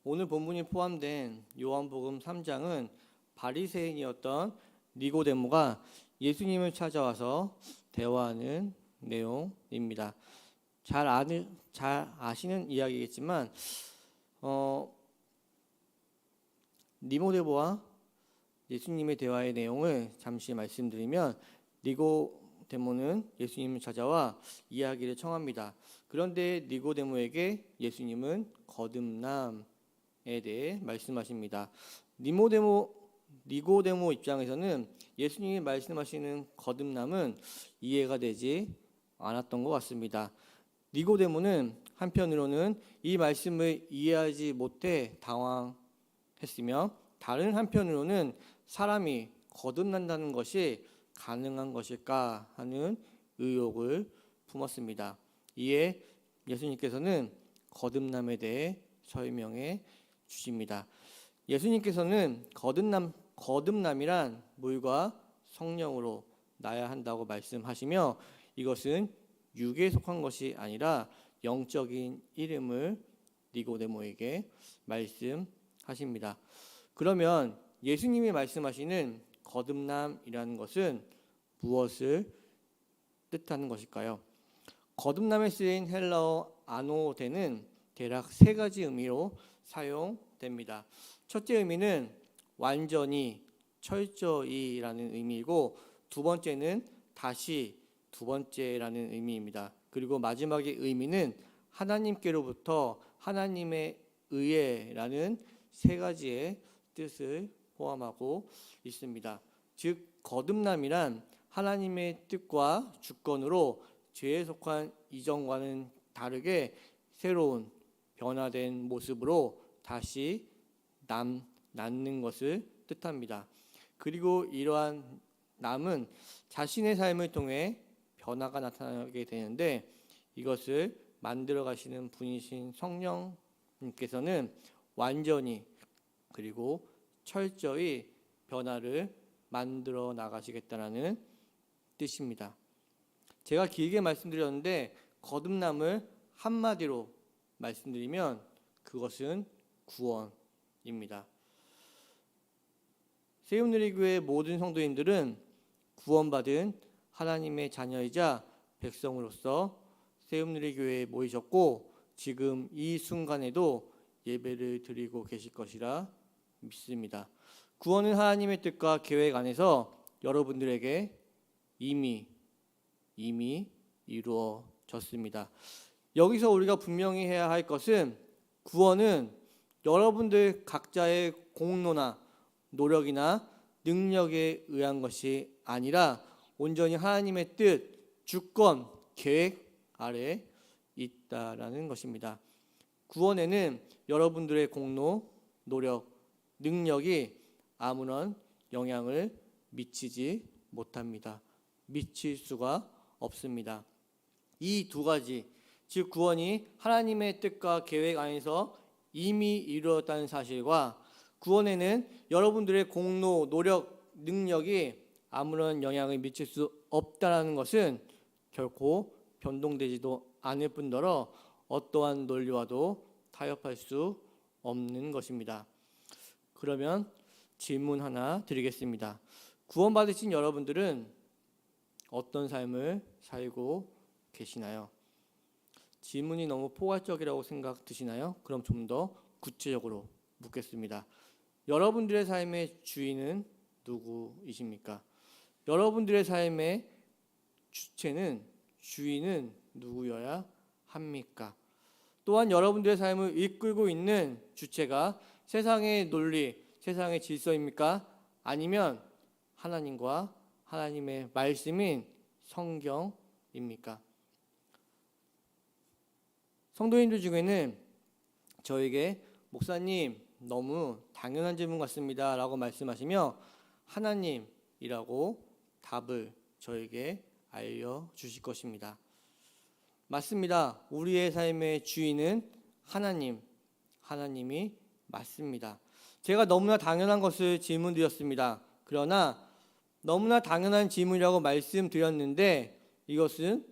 오늘 본문이 포함된 요한복음 3장은 바리새인이었던 니고데모가 예수님을 찾아와서 대화하는 내용입니다. 잘 아시는 이야기겠지만 니고데모와 예수님의 대화의 내용을 잠시 말씀드리면, 니고데모는 예수님을 찾아와 이야기를 청합니다. 그런데 니고데모에게 예수님은 거듭남에 대해 말씀하십니다. 니고데모 입장에서는 예수님이 말씀하시는 거듭남은 이해가 되지 않았던 것 같습니다. 니고데모는 한편으로는 이 말씀을 이해하지 못해 당황했으며, 다른 한편으로는 사람이 거듭난다는 것이 가능한 것일까 하는 의혹을 품었습니다. 이에 예수님께서는 거듭남에 대해 설명해 주십니다. 예수님께서는 거듭남이란 물과 성령으로 나야 한다고 말씀하시며, 이것은 육에 속한 것이 아니라 영적인 이름을 니고데모에게 말씀하십니다. 그러면 예수님이 말씀하시는 거듭남이라는 것은 무엇을 뜻하는 것일까요? 거듭남에 쓰인 헬라어 아노데는 대략 세 가지 의미로 사용됩니다. 첫째 의미는 완전히, 철저히라는 의미이고, 두 번째는 다시, 두 번째라는 의미입니다. 그리고 마지막의 의미는 하나님께로부터, 하나님에 의해라는 세 가지의 뜻을 포함하고 있습니다. 즉 거듭남이란 하나님의 뜻과 주권으로 죄에 속한 이전과는 다르게 새로운 변화된 모습으로 다시 낳는 것을 뜻합니다. 그리고 이러한 남은 자신의 삶을 통해 변화가 나타나게 되는데, 이것을 만들어 가시는 분이신 성령님께서는 완전히 그리고 철저히 변화를 만들어 나가시겠다는 뜻입니다. 제가 길게 말씀드렸는데, 거듭남을 한마디로 말씀드리면 그것은 구원입니다. 세움누리교회 모든 성도님들은 구원받은 하나님의 자녀이자 백성으로서 세움누리교회에 모이셨고, 지금 이 순간에도 예배를 드리고 계실 것이라 믿습니다. 구원은 하나님의 뜻과 계획 안에서 여러분들에게 이미 이루어졌습니다. 여기서 우리가 분명히 해야 할 것은, 구원은 여러분들 각자의 공로나 노력이나 능력에 의한 것이 아니라 온전히 하나님의 뜻, 주권, 계획 아래 있다라는 것입니다. 구원에는 여러분들의 공로, 노력, 능력이 아무런 영향을 미치지 못합니다. 미칠 수가 없습니다. 이 두 가지, 즉 구원이 하나님의 뜻과 계획 안에서 이미 이루어졌다는 사실과, 구원에는 여러분들의 공로, 노력, 능력이 아무런 영향을 미칠 수 없다는 것은 결코 변동되지도 않을 뿐더러 어떠한 논리와도 타협할 수 없는 것입니다. 그러면 질문 하나 드리겠습니다. 구원받으신 여러분들은 어떤 삶을 살고 계시나요? 질문이 너무 포괄적이라고 생각 드시나요? 그럼 좀 더 구체적으로 묻겠습니다. 여러분들의 삶의 주인은 누구이십니까? 여러분들의 삶의 주인은 누구여야 합니까? 또한 여러분들의 삶을 이끌고 있는 주체가 세상의 논리, 세상의 질서입니까? 아니면 하나님과 하나님의 말씀인 성경입니까? 성도님들 중에는 저에게 목사님 너무 당연한 질문 같습니다 라고 말씀하시며 하나님이라고 답을 저에게 알려주실 것입니다. 맞습니다. 우리의 삶의 주인은 하나님이 맞습니다. 제가 너무나 당연한 것을 질문드렸습니다. 그러나 너무나 당연한 질문이라고 말씀드렸는데, 이것은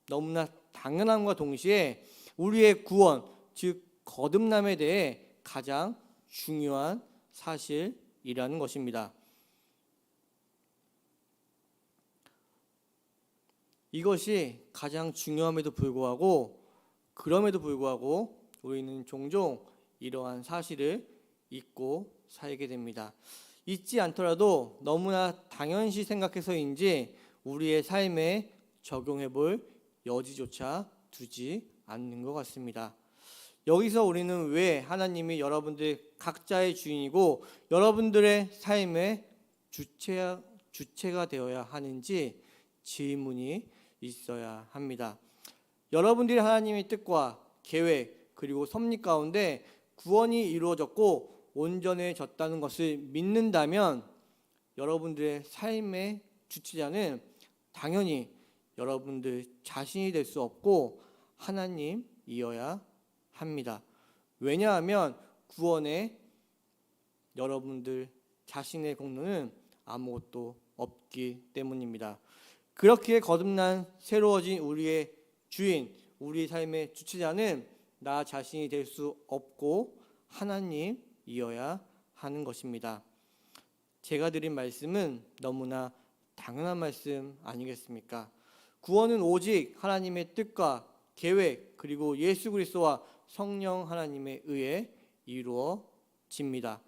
너무나 당연함과 동시에 우리의 구원, 즉 거듭남에 대해 가장 중요한 사실이라는 것입니다. 이것이 가장 중요함에도 불구하고 우리는 종종 이러한 사실을 잊고 살게 됩니다. 잊지 않더라도 너무나 당연시 생각해서인지 우리의 삶에 적용해 볼 여지조차 두지 않는 것 같습니다. 여기서 우리는 왜 하나님이 여러분들 각자의 주인이고 여러분들의 삶의 주체가 되어야 하는지 질문이 있어야 합니다. 여러분들이 하나님의 뜻과 계획 그리고 섭리 가운데 구원이 이루어졌고 온전해졌다는 것을 믿는다면 여러분들의 삶의 주체자는 당연히 여러분들 자신이 될 수 없고 하나님이어야 합니다. 왜냐하면 구원에 여러분들 자신의 공로는 아무것도 없기 때문입니다. 그렇게 거듭난 새로워진 우리의 주인, 우리 삶의 주체자는 나 자신이 될 수 없고 하나님이어야 하는 것입니다. 제가 드린 말씀은 너무나 당연한 말씀 아니겠습니까? 구원은 오직 하나님의 뜻과 계획 그리고 예수 그리스도와 성령 하나님에 의해 이루어집니다.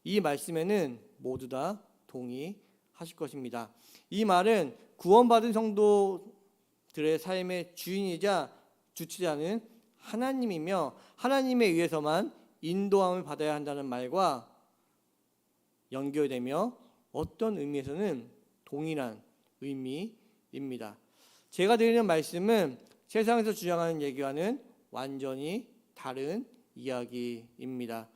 이 말씀에는 모두 다 동의하실 것입니다. 이 말은 구원받은 성도들의 삶의 주인이자 주체자는 하나님이며 하나님에 의해서만 인도함을 받아야 한다는 말과 연결되며 어떤 의미에서는 동일한 의미입니다. 제가 드리는 말씀은 세상에서 주장하는 얘기와는 완전히 다른 이야기입니다.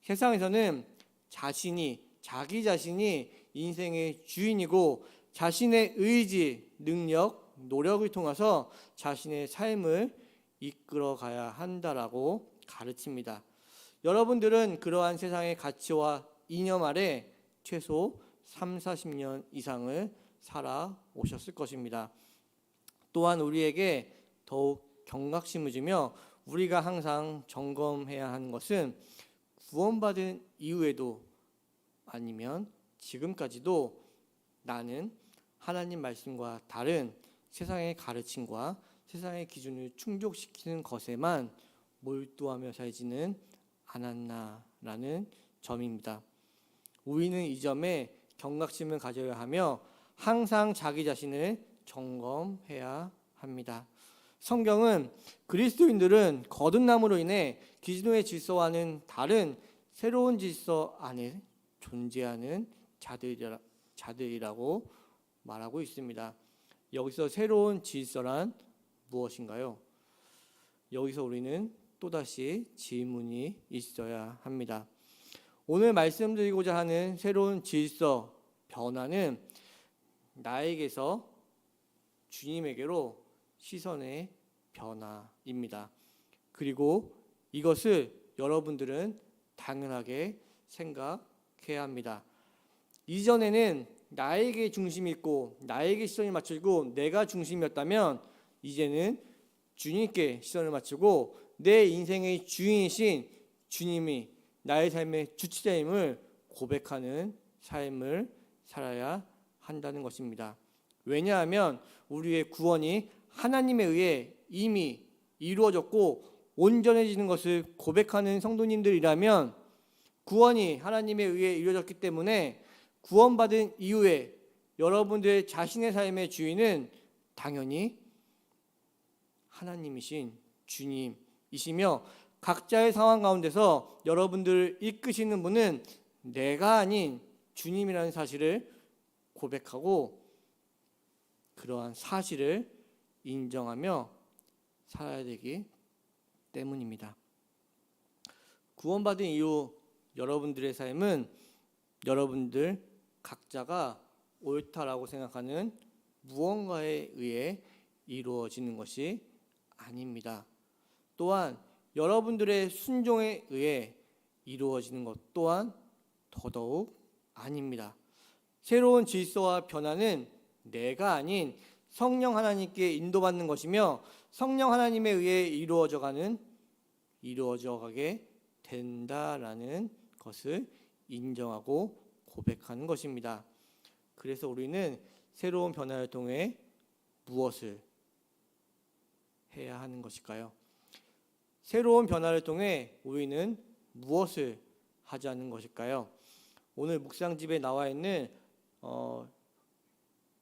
세상에서는 자기 자신이 인생의 주인이고 자신의 의지, 능력, 노력을 통해서 자신의 삶을 이끌어가야 한다라고 가르칩니다. 여러분들은 그러한 세상의 가치와 이념 아래 최소 30-40년 이상을 살아오셨을 것입니다. 또한 우리에게 더욱 경각심을 주며 우리가 항상 점검해야 하는 것은 구원받은 이후에도 아니면 지금까지도 나는 하나님 말씀과 다른 세상의 가르침과 세상의 기준을 충족시키는 것에만 몰두하며 살지는 않았나라는 점입니다. 우리는 이 점에 경각심을 가져야 하며 항상 자기 자신을 점검해야 합니다. 성경은 그리스도인들은 거듭남으로 인해 기존의 질서와는 다른 새로운 질서 안에 존재하는 자들이라고 말하고 있습니다. 여기서 새로운 질서란 무엇인가요? 여기서 우리는 또다시 질문이 있어야 합니다. 오늘 말씀드리고자 하는 새로운 질서, 변화는 나에게서 주님에게로 시선의 변화입니다. 그리고 이것을 여러분들은 당연하게 생각해야 합니다. 이전에는 나에게 중심이 있고 나에게 시선이 맞추고 내가 중심이었다면 이제는 주님께 시선을 맞추고 내 인생의 주인이신 주님이 나의 삶의 주체자임을 고백하는 삶을 살아야 한다는 것입니다. 왜냐하면 우리의 구원이 하나님에 의해 이미 이루어졌고 온전해지는 것을 고백하는 성도님들이라면 구원이 하나님에 의해 이루어졌기 때문에 구원받은 이후에 여러분들 자신의 삶의 주인은 당연히 하나님이신 주님이시며 각자의 상황 가운데서 여러분들을 이끄시는 분은 내가 아닌 주님이라는 사실을 고백하고 그러한 사실을 인정하며 살아야 되기 때문입니다. 구원받은 이후 여러분들의 삶은 여러분들 각자가 옳다라고 생각하는 무언가에 의해 이루어지는 것이 아닙니다. 또한 여러분들의 순종에 의해 이루어지는 것 또한 더더욱 아닙니다. 새로운 질서와 변화는 내가 아닌 성령 하나님께 인도받는 것이며 성령 하나님에 의해 이루어져 가게 된다라는 것을 인정하고 고백하는 것입니다. 그래서 우리는 새로운 변화를 통해 무엇을 해야 하는 것일까요? 새로운 변화를 통해 우리는 무엇을 하자는 것일까요? 오늘 묵상집에 나와 있는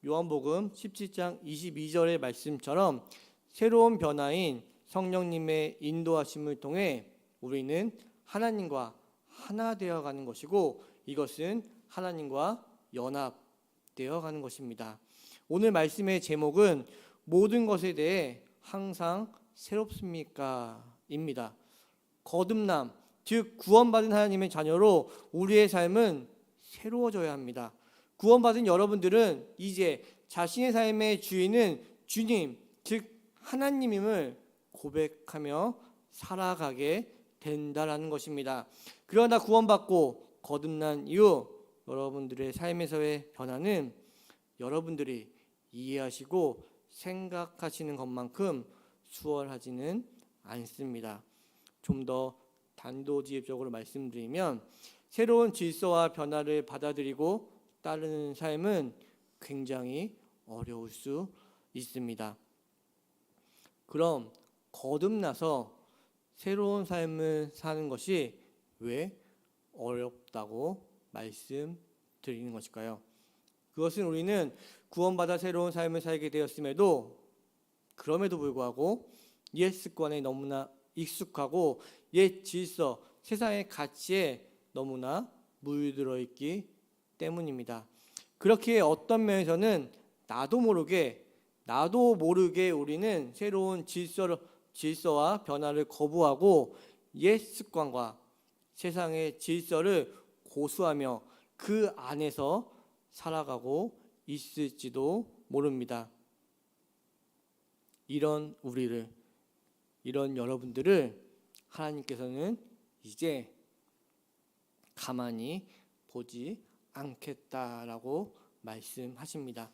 요한복음 17장 22절의 말씀처럼 새로운 변화인 성령님의 인도하심을 통해 우리는 하나님과 하나 되어가는 것이고, 이것은 하나님과 연합되어가는 것입니다. 오늘 말씀의 제목은 모든 것에 대해 항상 새롭습니까? 입니다. 거듭남, 즉 구원받은 하나님의 자녀로 우리의 삶은 새로워져야 합니다. 구원받은 여러분들은 이제 자신의 삶의 주인은 주님, 즉 하나님임을 고백하며 살아가게 된다라는 것입니다. 그러나 구원받고 거듭난 이후 여러분들의 삶에서의 변화는 여러분들이 이해하시고 생각하시는 것만큼 수월하지는 않습니다. 좀 더 단도직입적으로 말씀드리면 새로운 질서와 변화를 받아들이고 따르는 삶은 굉장히 어려울 수 있습니다. 그럼 거듭나서 새로운 삶을 사는 것이 왜 어렵다고 말씀드리는 것일까요? 그것은 우리는 구원받아 새로운 삶을 살게 되었음에도 그럼에도 불구하고 옛 습관에 너무나 익숙하고 옛 질서, 세상의 가치에 너무나 물들어 있기 때문입니다. 그렇게 어떤 면에서는 나도 모르게 우리는 새로운 질서와 변화를 거부하고 옛 습관과 세상의 질서를 고수하며 그 안에서 살아가고 있을지도 모릅니다. 이런 여러분들을 하나님께서는 이제 가만히 보지 않겠다라고 말씀하십니다.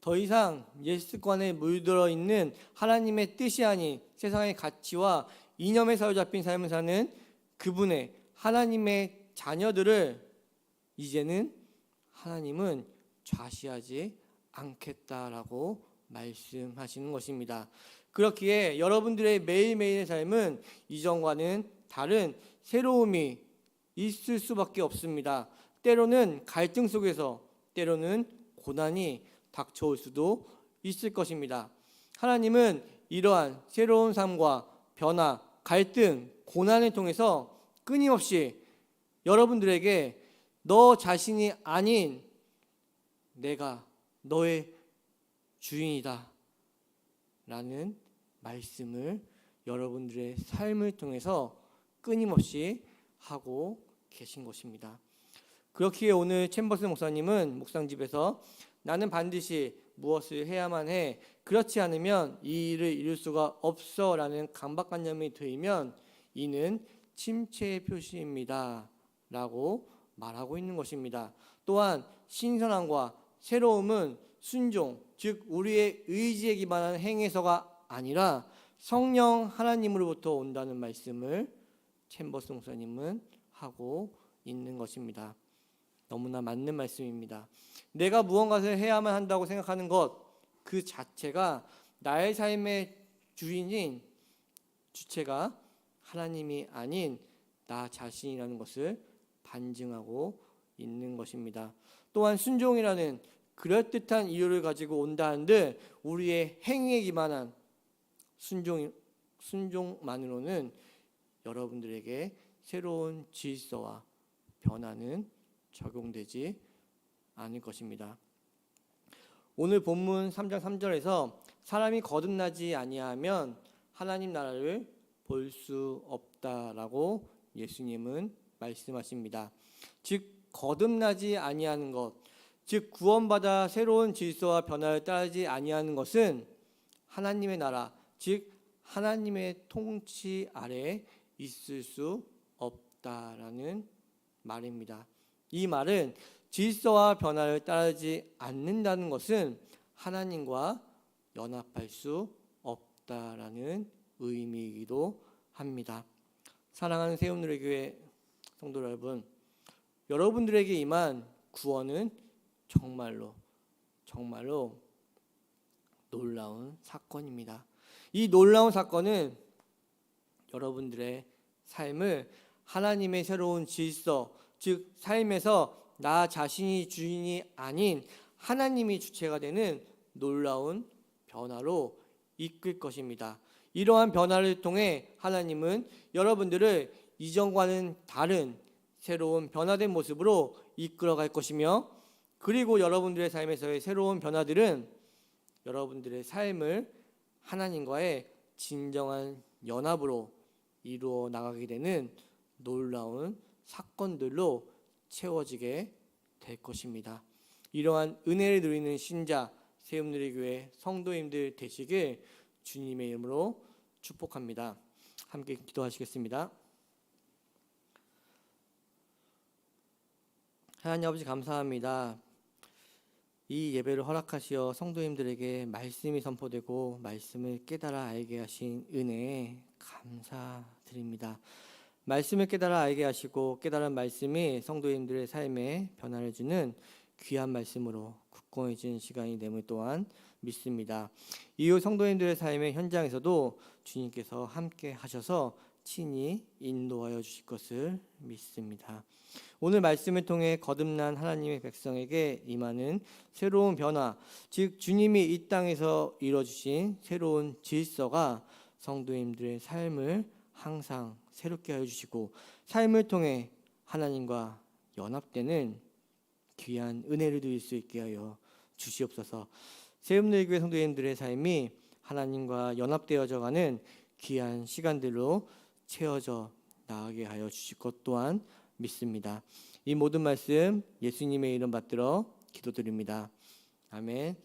더 이상 옛 습관에 물들어 있는 하나님의 뜻이 아닌 세상의 가치와 이념에 사로잡힌 삶을 사는 그분의 하나님의 자녀들을 이제는 하나님은 좌시하지 않겠다라고 말씀하시는 것입니다. 그렇기에 여러분들의 매일매일의 삶은 이전과는 다른 새로움이 있을 수밖에 없습니다. 때로는 갈등 속에서, 때로는 고난이 닥쳐올 수도 있을 것입니다. 하나님은 이러한 새로운 삶과 변화, 갈등, 고난을 통해서 끊임없이 여러분들에게 너 자신이 아닌 내가 너의 주인이다 라는 말씀을 여러분들의 삶을 통해서 끊임없이 하고 계신 것입니다. 그렇기에 오늘 챔버스 목사님은 묵상집에서 나는 반드시 무엇을 해야만 해, 그렇지 않으면 이 일을 이룰 수가 없어 라는 강박관념이 들면 이는 침체의 표시입니다 라고 말하고 있는 것입니다. 또한 신선함과 새로움은 순종, 즉 우리의 의지에 기반한 행에서가 아니라 성령 하나님으로부터 온다는 말씀을 챔버스 목사님은 하고 있는 것입니다. 너무나 맞는 말씀입니다. 내가 무언가를 해야만 한다고 생각하는 것 그 자체가 나의 삶의 주체가 하나님이 아닌 나 자신이라는 것을 반증하고 있는 것입니다. 또한 순종이라는 그럴듯한 이유를 가지고 온다 한들 우리의 행위에 기반한 순종만으로는 여러분들에게 새로운 질서와 변화는 적용되지 않을 것입니다. 오늘 본문 3장 3절에서 사람이 거듭나지 아니하면 하나님 나라를 볼 수 없다라고 예수님은 말씀하십니다. 즉 거듭나지 아니하는 것, 즉 구원받아 새로운 질서와 변화를 따르지 아니하는 것은 하나님의 나라, 즉 하나님의 통치 아래에 있을 수 없다라는 말입니다. 이 말은 질서와 변화를 따르지 않는다는 것은 하나님과 연합할 수 없다라는 의미이기도 합니다. 사랑하는 세움누리교회 성도 여러분, 여러분들에게 임한 구원은 정말로 놀라운 사건입니다. 이 놀라운 사건은 여러분들의 삶을 하나님의 새로운 질서, 즉 삶에서 나 자신이 주인이 아닌 하나님이 주체가 되는 놀라운 변화로 이끌 것입니다. 이러한 변화를 통해 하나님은 여러분들을 이전과는 다른 새로운 변화된 모습으로 이끌어갈 것이며, 그리고 여러분들의 삶에서의 새로운 변화들은 여러분들의 삶을 하나님과의 진정한 연합으로 이루어 나가게 되는 놀라운 사건들로 채워지게 될 것입니다. 이러한 은혜를 누리는 신자 세움누리교회 성도님들 되시길 주님의 이름으로 축복합니다. 함께 기도하시겠습니다. 하나님 아버지, 감사합니다. 이 예배를 허락하시어 성도님들에게 말씀이 선포되고 말씀을 깨달아 알게 하신 은혜에 감사드립니다. 말씀을 깨달아 알게 하시고 깨달은 말씀이 성도님들의 삶에 변화를 주는 귀한 말씀으로 굳건해진 시간이 됨을 또한 믿습니다. 이후 성도님들의 삶의 현장에서도 주님께서 함께 하셔서 친히 인도하여 주실 것을 믿습니다. 오늘 말씀을 통해 거듭난 하나님의 백성에게 임하는 새로운 변화, 즉 주님이 이 땅에서 이루어주신 새로운 질서가 성도님들의 삶을 항상 새롭게 하여 주시고 삶을 통해 하나님과 연합되는 귀한 은혜를 누릴 수 있게 하여 주시옵소서. 세움누리교회 성도님들의 삶이 하나님과 연합되어져 가는 귀한 시간들로 채워져 나가게 하여 주실 것 또한 믿습니다. 이 모든 말씀 예수님의 이름 받들어 기도드립니다. 아멘.